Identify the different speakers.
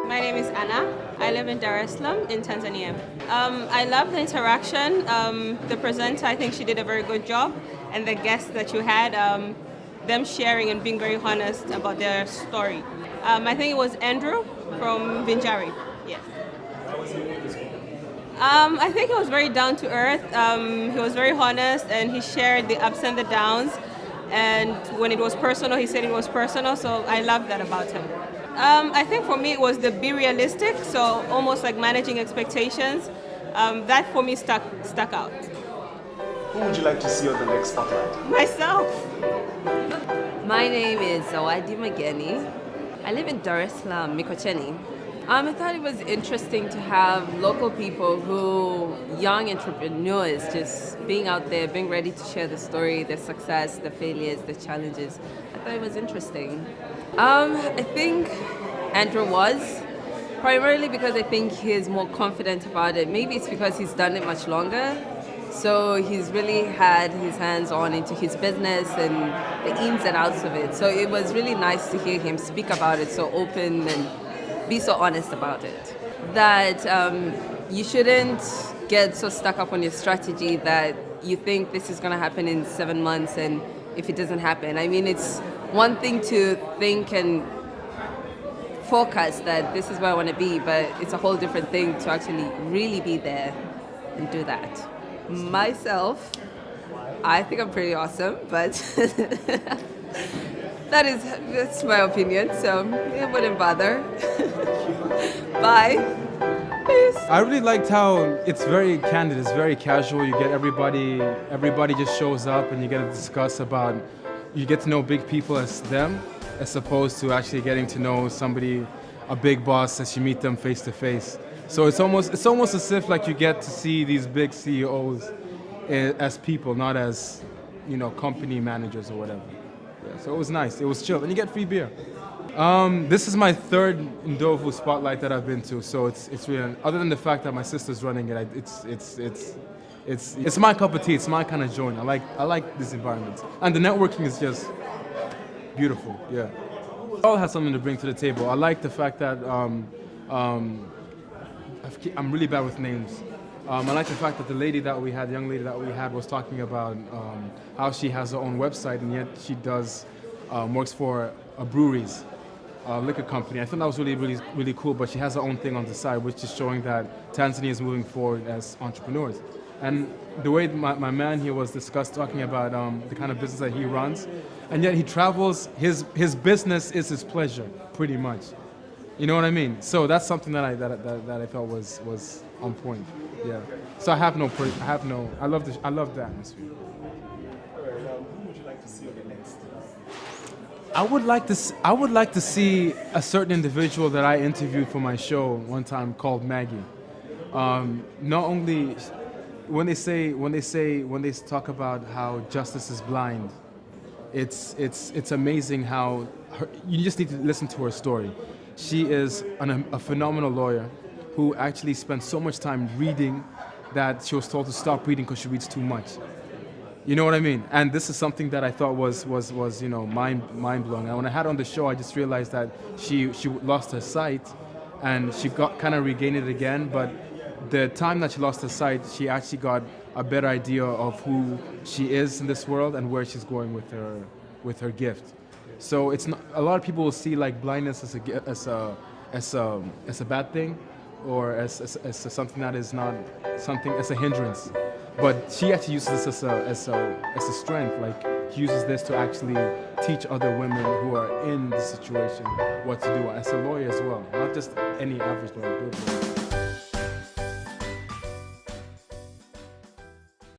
Speaker 1: My name is Anna. I live in Dar es Salaam in Tanzania. I love the interaction. The presenter, I think she did a very good job, and the guests that you had, them sharing and being very honest about their story. I think it was Andrew from Vinjari. Yes. I think he was very down to earth. He was very honest, and he shared the ups and the downs. And when it was personal, he said it was personal. So I love that about him. I think for me it was the be realistic. So almost like managing expectations. That for me stuck out.
Speaker 2: Who would you like to see on the next spotlight?
Speaker 1: Myself.
Speaker 3: My name is Zawadi Mageni. I live in Dar es Salaam, Mikocheni. I thought it was interesting to have local people young entrepreneurs, just being out there, being ready to share the story, their success, the failures, the challenges. I thought it was interesting. I think Andrew was, primarily because I think he's more confident about it. Maybe it's because he's done it much longer. So he's really had his hands on into his business and the ins and outs of it. So it was really nice to hear him speak about it so open and be so honest about it. That you shouldn't get so stuck up on your strategy that you think this is going to happen in 7 months, and if it doesn't happen. I mean, it's one thing to think and forecast that this is where I want to be, but it's a whole different thing to actually really be there and do that. Myself, I think I'm pretty awesome, but that's my opinion, so it wouldn't bother. Bye. Peace.
Speaker 4: I really liked how it's very candid, it's very casual. You get everybody just shows up and you get to discuss about, you get to know big people as them, as opposed to actually getting to know somebody, a big boss, as you meet them face to face. So it's almost as if like you get to see these big CEOs as people, not as, company managers or whatever. Yeah, so it was nice. It was chill, and you get free beer. This is my third Ndovu spotlight that I've been to, so it's really, other than the fact that my sister's running it, it's my cup of tea. It's my kind of joint. I like this environment, and the networking is just beautiful. Yeah, all has something to bring to the table. I like the fact that I'm really bad with names. I like the fact that the young lady that we had was talking about how she has her own website, and yet she works for a breweries liquor company. I thought that was really cool, but she has her own thing on the side, which is showing that Tanzania is moving forward as entrepreneurs. And the way my man here was talking about the kind of business that he runs, and yet he travels, his business is his pleasure, pretty much. You know what I mean? So that's something that I thought was on point. Yeah. So I love the atmosphere.
Speaker 2: All right, who would you like to see on the next?
Speaker 4: I would like to see a certain individual that I interviewed for my show one time called Maggie. Not only when they talk about how justice is blind, it's amazing how you just need to listen to her story. She is a phenomenal lawyer who actually spent so much time reading that she was told to stop reading because she reads too much. You know what I mean? And this is something that I thought was mind blowing. And when I had her on the show, I just realized that she lost her sight, and she kind of regained it again. But the time that she lost her sight, she actually got a better idea of who she is in this world and where she's going with her gift. So it's not, a lot of people will see like blindness as a bad thing, or as something that is not something, as a hindrance. But she actually uses this as a strength. Like, she uses this to actually teach other women who are in the situation what to do as a lawyer as well, not just any average lawyer.